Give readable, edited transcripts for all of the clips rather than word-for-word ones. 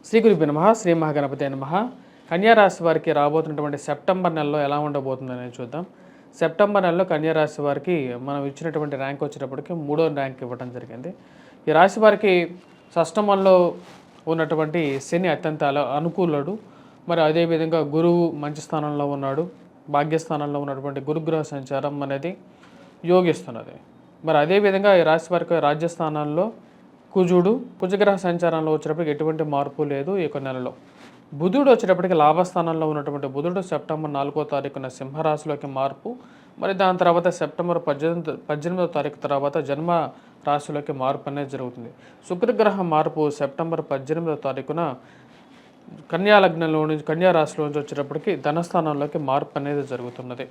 శ్రీ గురుభ్యో నమః. శ్రీ మహాగణపతే నమః. కన్యారాశి వారికి రాబోతున్నటువంటి సెప్టెంబర్ నెలలో ఎలా ఉండబోతుందనేది చూద్దాం. సెప్టెంబర్ నెలలో కన్యారాశి వారికి మనం ఇచ్చినటువంటి ర్యాంక్ వచ్చేటప్పటికి 3వ ర్యాంక్ ఇవ్వడం జరిగింది. ఈ రాశి వారికి షష్టమంలో ఉన్నటువంటి శని అత్యంత అనుకూలుడు. మరి అదేవిధంగా గురువు మంచి స్థానంలో ఉన్నాడు. భాగ్యస్థానంలో ఉన్నటువంటి గురుగ్రహ సంచారం అనేది యోగిస్తున్నది. మరి అదేవిధంగా ఈ రాశి వారికి రాజ్యస్థానాల్లో కుజగ్రహ సంచారంలో వచ్చేటప్పటికి ఎటువంటి మార్పు లేదు. ఈ యొక్క నెలలో బుధుడు వచ్చేటప్పటికి లాభస్థానంలో ఉన్నటువంటి బుధుడు సెప్టెంబర్ 4వ తారీఖున సింహరాశిలోకి మార్పు, మరి దాని తర్వాత సెప్టెంబర్ 18వ తారీఖు తర్వాత జన్మ రాశిలోకి మార్పు అనేది జరుగుతుంది. శుక్రగ్రహ మార్పు సెప్టెంబర్ 18వ తారీఖున కన్యా లగ్నంలో నుంచి కన్యా రాశిలో నుంచి వచ్చేటప్పటికి ధనస్థానంలోకి మార్పు అనేది జరుగుతున్నది.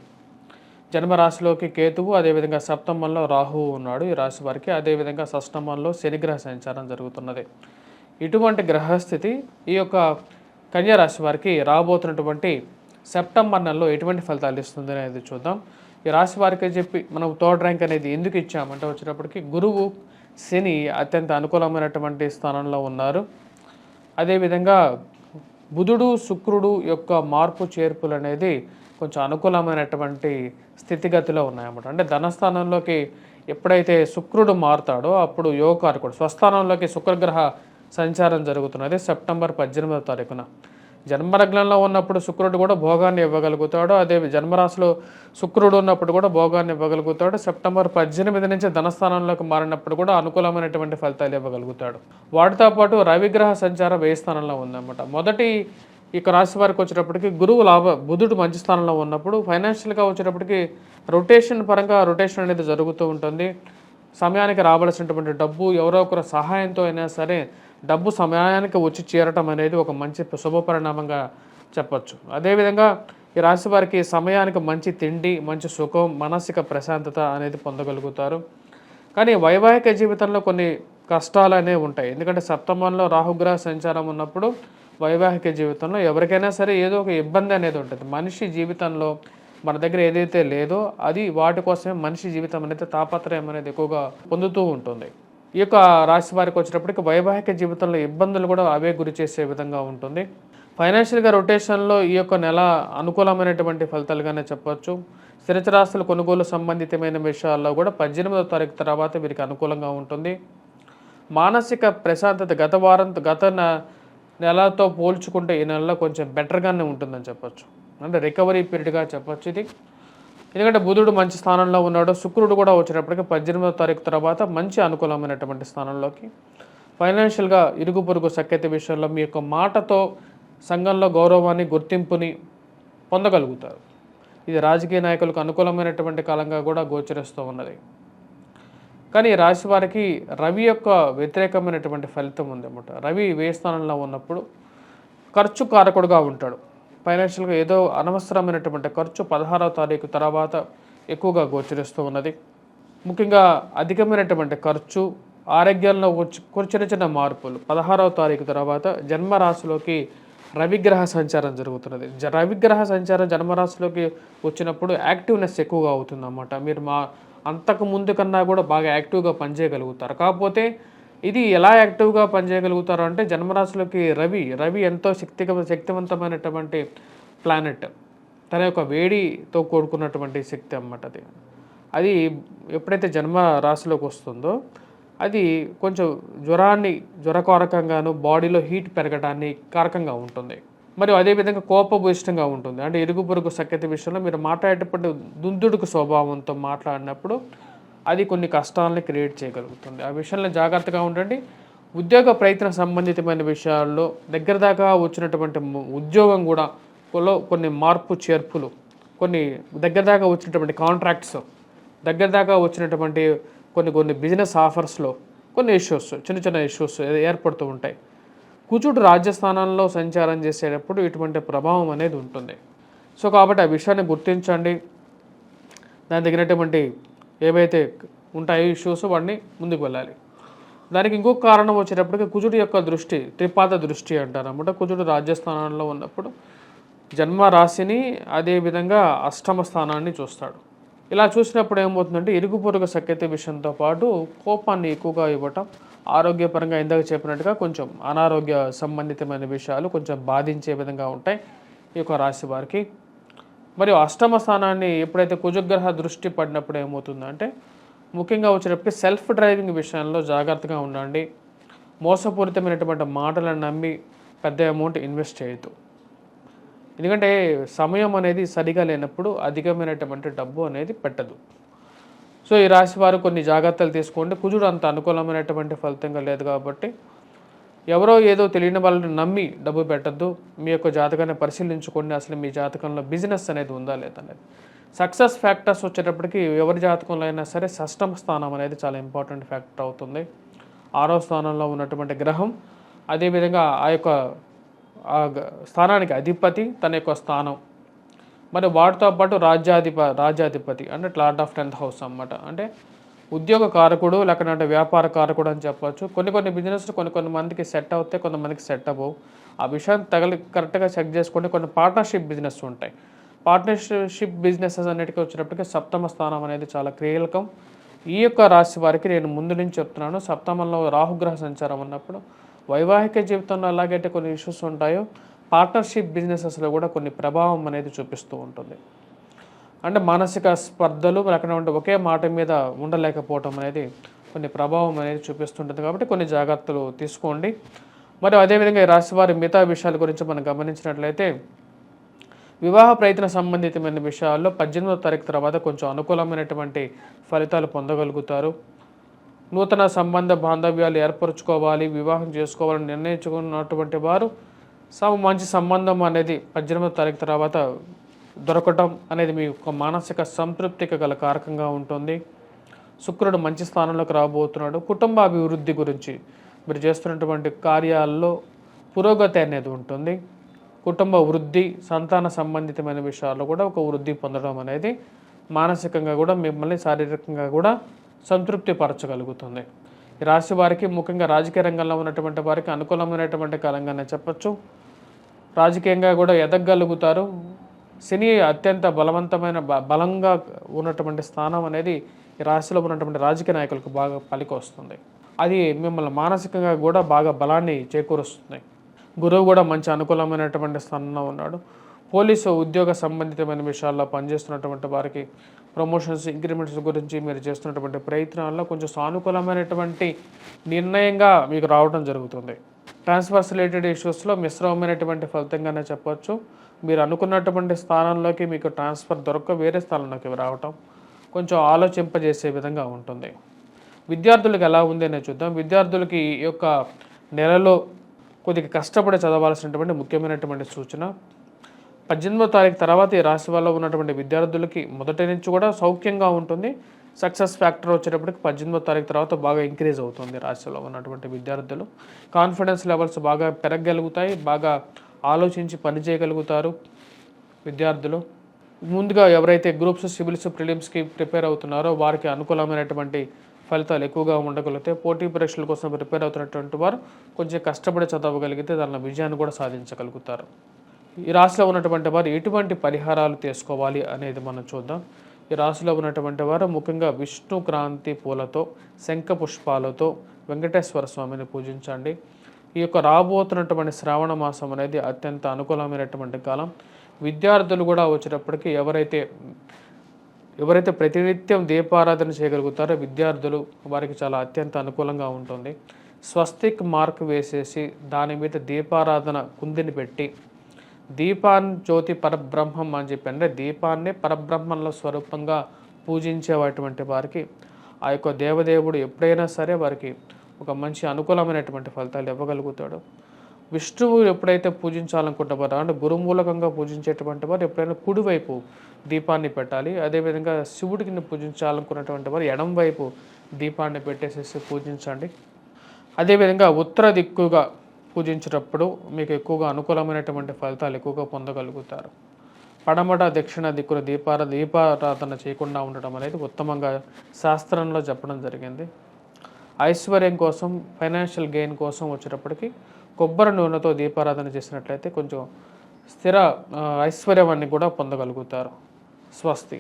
జన్మరాశిలోకి కేతువు, అదేవిధంగా సప్తమంలో రాహువు ఉన్నాడు ఈ రాశి వారికి. అదేవిధంగా షష్టమంలో శనిగ్రహ సంచారం జరుగుతున్నది. ఇటువంటి గ్రహస్థితి ఈ యొక్క కన్యా రాశి వారికి రాబోతున్నటువంటి సెప్టెంబర్ నెలలో ఎటువంటి ఫలితాలు ఇస్తుంది అనేది చూద్దాం. ఈ రాశి వారికి చెప్పి మనం థర్డ్ ర్యాంక్ అనేది ఎందుకు ఇచ్చామంటే వచ్చేటప్పటికి గురువు శని అత్యంత అనుకూలమైనటువంటి స్థానంలో ఉన్నారు. అదేవిధంగా బుధుడు శుక్రుడు యొక్క మార్పు చేర్పులు అనేది కొంచెం అనుకూలమైనటువంటి స్థితిగతిలో ఉన్నాయన్నమాట. అంటే ధనస్థానంలోకి ఎప్పుడైతే శుక్రుడు మారుతాడో అప్పుడు యోగకారకుడు స్వస్థానంలోకి శుక్రగ్రహ సంచారం జరుగుతున్నది సెప్టెంబర్ 18వ తారీఖున. జన్మలగ్నంలో ఉన్నప్పుడు శుక్రుడు కూడా భోగాన్ని ఇవ్వగలుగుతాడు. అదే జన్మరాశిలో శుక్రుడు ఉన్నప్పుడు కూడా భోగాన్ని ఇవ్వగలుగుతాడు. సెప్టెంబర్ 18 నుంచి ధనస్థానంలోకి మారినప్పుడు కూడా అనుకూలమైనటువంటి ఫలితాలు ఇవ్వగలుగుతాడు. వాటితో పాటు రవిగ్రహ సంచారం ఏ స్థానంలో ఉందన్నమాట. మొదటి ఇక రాశి వారికి వచ్చేటప్పటికి గురువు బుధుడు మంచి స్థానంలో ఉన్నప్పుడు ఫైనాన్షియల్గా వచ్చేటప్పటికి రొటేషన్ పరంగా రొటేషన్ అనేది జరుగుతూ ఉంటుంది. సమయానికి రావాల్సినటువంటి డబ్బు ఎవరో ఒకరి సహాయంతో అయినా సరే డబ్బు సమయానికి వచ్చి చేరటం అనేది ఒక మంచి శుభపరిణామంగా చెప్పచ్చు. అదేవిధంగా ఈ రాశి వారికి సమయానికి మంచి తిండి, మంచి సుఖం, మానసిక ప్రశాంతత అనేది పొందగలుగుతారు. కానీ వైవాహిక జీవితంలో కొన్ని కష్టాలు అనేవి ఉంటాయి. ఎందుకంటే సప్తమంలో రాహుగ్రహ సంచారం ఉన్నప్పుడు వైవాహిక జీవితంలో ఎవరికైనా సరే ఏదో ఒక ఇబ్బంది అనేది ఉంటుంది. మనిషి జీవితంలో మన దగ్గర ఏదైతే లేదో అది వాటి కోసమే మనిషి జీవితం అనేది తాపత్రయం అనేది ఎక్కువగా పొందుతూ ఉంటుంది. ఈ యొక్క రాశి వారికి వచ్చేటప్పటికి వైవాహిక జీవితంలో ఇబ్బందులు కూడా అవే గురి చేసే విధంగా ఉంటుంది. ఫైనాన్షియల్గా రొటేషన్లో ఈ యొక్క నెల అనుకూలమైనటువంటి ఫలితాలుగానే చెప్పవచ్చు. స్థిరచరాస్తుల కొనుగోలు సంబంధితమైన విషయాల్లో కూడా 18వ తారీఖు తర్వాత వీరికి అనుకూలంగా ఉంటుంది. మానసిక ప్రశాంతత గత నెలతో పోల్చుకుంటే ఈ నెలలో కొంచెం బెటర్గానే ఉంటుందని చెప్పచ్చు. అంటే రికవరీ పీరియడ్గా చెప్పచ్చు ఇది. ఎందుకంటే బుధుడు మంచి స్థానంలో ఉన్నాడు. శుక్రుడు కూడా వచ్చేటప్పటికి 18వ తారీఖు తర్వాత మంచి అనుకూలమైనటువంటి స్థానంలోకి. ఫైనాన్షియల్గా ఇరుగు పొరుగు సఖ్యత విషయంలో మీ యొక్క మాటతో సంఘంలో గౌరవాన్ని, గుర్తింపుని పొందగలుగుతారు. ఇది రాజకీయ నాయకులకు అనుకూలమైనటువంటి కాలంగా కూడా గోచరిస్తూ ఉన్నది. కానీ రాశి వారికి రవి యొక్క వ్యతిరేకమైనటువంటి ఫలితం ఉందన్నమాట. రవి వ్యయ స్థానంలో ఉన్నప్పుడు ఖర్చు కారకుడుగా ఉంటాడు. ఫైనాన్షియల్గా ఏదో అనవసరమైనటువంటి ఖర్చు 16వ తారీఖు తర్వాత ఎక్కువగా గోచరిస్తూ ఉన్నది. ముఖ్యంగా అధికమైనటువంటి ఖర్చు, ఆరోగ్యంలో చిన్న చిన్న మార్పులు 16వ తారీఖు తర్వాత జన్మరాశిలోకి రవిగ్రహ సంచారం జరుగుతున్నది. రవిగ్రహ సంచారం జన్మరాశిలోకి వచ్చినప్పుడు యాక్టివ్నెస్ ఎక్కువగా అవుతుందన్నమాట. మీరు అంతకు ముందు కన్నా కూడా బాగా యాక్టివ్గా పనిచేయగలుగుతారు. కాకపోతే ఇది ఎలా యాక్టివ్గా పనిచేయగలుగుతారు అంటే జన్మరాశిలోకి రవి ఎంతో శక్తివంతమైనటువంటి ప్లానెట్. తన యొక్క వేడితో కూడుకున్నటువంటి శక్తి అన్నమాట. అది ఎప్పుడైతే జన్మ రాశిలోకి వస్తుందో అది కొంచెం జ్వరకారకంగాను, బాడీలో హీట్ పెరగడాన్ని కారకంగా ఉంటుంది. మరియు అదేవిధంగా కోపభూయిష్టంగా ఉంటుంది. అంటే ఇరుగు పొరుగు సఖ్యత విషయంలో మీరు మాట్లాడేటప్పుడు దుందుడుకు స్వభావంతో మాట్లాడినప్పుడు అది కొన్ని కష్టాలని క్రియేట్ చేయగలుగుతుంది. ఆ విషయంలో జాగ్రత్తగా ఉండండి. ఉద్యోగ ప్రయత్న సంబంధితమైన విషయాల్లో దగ్గర దాకా వచ్చినటువంటి ఉద్యోగం కూడా కొన్ని మార్పు చేర్పులు, కొన్ని దగ్గర దాకా వచ్చినటువంటి కాంట్రాక్ట్స్, దగ్గర దాకా వచ్చినటువంటి కొన్ని బిజినెస్ ఆఫర్స్లో కొన్ని ఇష్యూస్, చిన్న ఇష్యూస్ ఏర్పడుతూ ఉంటాయి. కుజుడు రాజ్యస్థానంలో సంచారం చేసేటప్పుడు ఇటువంటి ప్రభావం అనేది ఉంటుంది. సో కాబట్టి ఆ విషయాన్ని గుర్తించండి. దాని తగినటువంటి ఏవైతే ఉంటాయో ఇష్యూస్ వాటిని ముందుకు వెళ్ళాలి. దానికి ఇంకొక కారణం వచ్చేటప్పటికి కుజుడు యొక్క దృష్టి, త్రిపాద దృష్టి అంటారు అన్నమాట. కుజుడు రాజ్యస్థానంలో ఉన్నప్పుడు జన్మ రాశిని, అదేవిధంగా అష్టమ స్థానాన్ని చూస్తాడు. ఇలా చూసినప్పుడు ఏమవుతుందంటే ఇరుగు పొరుగు సఖ్యత విషయంతో పాటు కోపాన్ని ఎక్కువగా ఇవ్వటం, ఆరోగ్యపరంగా ఇందాక చెప్పినట్టుగా కొంచెం అనారోగ్య సంబంధితమైన విషయాలు కొంచెం బాధించే విధంగా ఉంటాయి ఈ యొక్క రాశి వారికి. మరియు అష్టమ స్థానాన్ని ఎప్పుడైతే కుజగ్రహ దృష్టి పడినప్పుడు ఏమవుతుందంటే ముఖ్యంగా వచ్చేటప్పటికి సెల్ఫ్ డ్రైవింగ్ విషయంలో జాగ్రత్తగా ఉండండి. మోసపూరితమైనటువంటి మాటలను నమ్మి పెద్ద అమౌంట్ ఇన్వెస్ట్ చేయొద్దు. ఎందుకంటే సమయం అనేది సరిగా లేనప్పుడు అధికమైనటువంటి డబ్బు అనేది పెట్టదు. సో ఈ రాశి వారు కొన్ని జాగ్రత్తలు తీసుకోండి. కుజుడు అంత అనుకూలమైనటువంటి ఫలితంగా లేదు కాబట్టి ఎవరో ఏదో తెలియని వాళ్ళని నమ్మి డబ్బు పెట్టద్దు. మీ యొక్క జాతకాన్ని పరిశీలించుకోండి. అసలు మీ జాతకంలో బిజినెస్ అనేది ఉందా లేదనేది. సక్సెస్ ఫ్యాక్టర్స్ వచ్చేటప్పటికి ఎవరి జాతకంలో అయినా సరే షష్టమ స్థానం అనేది చాలా ఇంపార్టెంట్ ఫ్యాక్టర్ అవుతుంది. 6వ స్థానంలో ఉన్నటువంటి గ్రహం, అదేవిధంగా ఆ యొక్క స్థానానికి అధిపతి తన యొక్క స్థానం, మరి వాటితో పాటు రాజ్యాధిపతి అంటే లార్డ్ ఆఫ్ 10th హౌస్ అన్నమాట. అంటే ఉద్యోగ కారకుడు లేకపోతే వ్యాపార కారకుడు అని చెప్పవచ్చు. కొన్ని బిజినెస్లు కొన్ని మందికి సెట్ అవుతాయి, కొంతమందికి సెట్ అవ్వవు. ఆ విషయాన్ని కరెక్ట్గా చెక్ చేసుకోండి. కొన్ని పార్ట్నర్షిప్ బిజినెస్ ఉంటాయి. పార్ట్నర్షిప్ బిజినెసెస్ అన్నిటికీ వచ్చేటప్పటికి సప్తమ స్థానం అనేది చాలా కీలకం. ఈ యొక్క రాశి వారికి నేను ముందు నుంచి చెప్తున్నాను, సప్తమంలో రాహుగ్రహ సంచారం ఉన్నప్పుడు వైవాహిక జీవితంలో ఎలాగైతే కొన్ని ఇష్యూస్ ఉంటాయో పార్ట్నర్షిప్ బిజినెసెస్లో కూడా కొన్ని ప్రభావం అనేది చూపిస్తూ ఉంటుంది. అంటే మానసిక స్పర్ధలు లేకపోతే ఒకే మాట మీద ఉండలేకపోవటం అనేది కొన్ని ప్రభావం అనేది చూపిస్తుంటుంది. కాబట్టి కొన్ని జాగ్రత్తలు తీసుకోండి. మరియు అదేవిధంగా ఈ రాశి వారి మిగతా విషయాల గురించి మనం గమనించినట్లయితే వివాహ ప్రయత్న సంబంధితమైన విషయాల్లో 18వ తారీఖు తర్వాత కొంచెం అనుకూలమైనటువంటి ఫలితాలు పొందగలుగుతారు. నూతన సంబంధ బాంధవ్యాలు ఏర్పరచుకోవాలి, వివాహం చేసుకోవాలని నిర్ణయించుకున్నటువంటి వారు మంచి సంబంధం అనేది 18వ తారీఖు తర్వాత దొరకటం అనేది మీ యొక్క మానసిక సంతృప్తికి గల కారకంగా ఉంటుంది. శుక్రుడు మంచి స్థానంలోకి రాబోతున్నాడు. కుటుంబ అభివృద్ధి గురించి మీరు చేస్తున్నటువంటి కార్యాల్లో పురోగతి అనేది ఉంటుంది. కుటుంబ వృద్ధి, సంతాన సంబంధితమైన విషయాల్లో కూడా ఒక వృద్ధి పొందడం అనేది మానసికంగా కూడా మిమ్మల్ని శారీరకంగా కూడా సంతృప్తి పరచగలుగుతుంది. ఈ రాశి వారికి ముఖ్యంగా రాజకీయ రంగంలో ఉన్నటువంటి వారికి అనుకూలమైనటువంటి కాలంగానే చెప్పచ్చు. రాజకీయంగా కూడా ఎదగలుగుతారు. శని అత్యంత బలంగా ఉన్నటువంటి స్థానం అనేది ఈ రాశిలో ఉన్నటువంటి రాజకీయ నాయకులకు బాగా పలికి వస్తుంది. అది మిమ్మల్ని మానసికంగా కూడా బాగా బలాన్ని చేకూరుస్తుంది. గురువు కూడా మంచి అనుకూలమైనటువంటి స్థానంలో ఉన్నాడు. పోలీసు ఉద్యోగ సంబంధితమైన విషయాల్లో పనిచేస్తున్నటువంటి వారికి ప్రమోషన్స్, ఇంక్రిమెంట్స్ గురించి మీరు చేస్తున్నటువంటి ప్రయత్నాల్లో కొంచెం సానుకూలమైనటువంటి నిర్ణయంగా మీకు రావడం జరుగుతుంది. ట్రాన్స్ఫర్స్ రిలేటెడ్ ఇష్యూస్లో మిశ్రమమైనటువంటి ఫలితంగానే చెప్పవచ్చు. మీరు అనుకున్నటువంటి స్థానంలోకి మీకు ట్రాన్స్ఫర్ దొరక్క వేరే స్థానంలోకి రావటం కొంచెం ఆలోచింపజేసే విధంగా ఉంటుంది. విద్యార్థులకు ఎలా ఉంది అనేది చూద్దాం. విద్యార్థులకి ఈ యొక్క నెలలో కొద్దిగా కష్టపడి చదవాల్సినటువంటి ముఖ్యమైనటువంటి సూచన. 18వ తారీఖు తర్వాత ఈ రాశి వల్ల ఉన్నటువంటి విద్యార్థులకి మొదటి నుంచి కూడా సౌఖ్యంగా ఉంటుంది. సక్సెస్ ఫ్యాక్టర్ వచ్చేటప్పటికి 18వ తారీఖు తర్వాత బాగా ఇంక్రీజ్ అవుతుంది. రాశిలో ఉన్నటువంటి విద్యార్థులు కాన్ఫిడెన్స్ లెవెల్స్ బాగా పెరగగలుగుతాయి, బాగా ఆలోచించి పని చేయగలుగుతారు. విద్యార్థులు ముందుగా ఎవరైతే గ్రూప్స్, సివిల్స్, ప్రిలిమ్స్కి ప్రిపేర్ అవుతున్నారో వారికి అనుకూలమైనటువంటి ఫలితాలు ఎక్కువగా ఉండగలుగుతాయి. పోటీ పరీక్షల కోసం ప్రిపేర్ అవుతున్నటువంటి వారు కొంచెం కష్టపడి చదవగలిగితే దానిలో విజయాన్ని కూడా సాధించగలుగుతారు. ఈ రాశిలో ఉన్నటువంటి వారు ఎటువంటి పరిహారాలు తీసుకోవాలి అనేది మనం చూద్దాం. ఈ రాశిలో ఉన్నటువంటి వారు ముఖ్యంగా విష్ణు క్రాంతి పూలతో, శంఖ పుష్పాలతో వెంకటేశ్వర స్వామిని పూజించండి. ఈ యొక్క రాబోతున్నటువంటి శ్రావణ మాసం అనేది అత్యంత అనుకూలమైనటువంటి కాలం. విద్యార్థులు కూడా వచ్చేటప్పటికి ఎవరైతే ప్రతినిత్యం దీపారాధన చేయగలుగుతారో విద్యార్థులు వారికి చాలా అత్యంత అనుకూలంగా ఉంటుంది. స్వస్తిక్ మార్క్ వేసేసి దాని మీద దీపారాధన కుందిని పెట్టి జ్యోతి పరబ్రహ్మం అని చెప్పి అంటే దీపాన్ని పరబ్రహ్మంలో స్వరూపంగా పూజించేటువంటి వారికి ఆ యొక్క దేవదేవుడు ఎప్పుడైనా సరే వారికి ఒక మంచి అనుకూలమైనటువంటి ఫలితాలు ఇవ్వగలుగుతాడు. విష్ణువు ఎప్పుడైతే పూజించాలనుకుంటారో అంటే గురుమూలకంగా పూజించేటువంటి వారు ఎప్పుడైనా కుడివైపు దీపాన్ని పెట్టాలి. అదేవిధంగా శివుడికి పూజించాలనుకున్నటువంటి వారు ఎడం వైపు దీపాన్ని పెట్టేసేసి పూజించండి. అదేవిధంగా ఉత్తర దిక్కుగా పూజించేటప్పుడు మీకు ఎక్కువగా అనుకూలమైనటువంటి ఫలితాలు ఎక్కువగా పొందగలుగుతారు. పడమట, దక్షిణ దిక్కున దీపారాధన చేయకుండా ఉండటం అనేది ఉత్తమంగా శాస్త్రంలో చెప్పడం జరిగింది. ఐశ్వర్యం కోసం, ఫైనాన్షియల్ గెయిన్ కోసం వచ్చేటప్పటికి కొబ్బరి నూనెతో దీపారాధన చేసినట్లయితే కొంచెం స్థిర ఐశ్వర్యాన్ని కూడా పొందగలుగుతారు. స్వస్తి.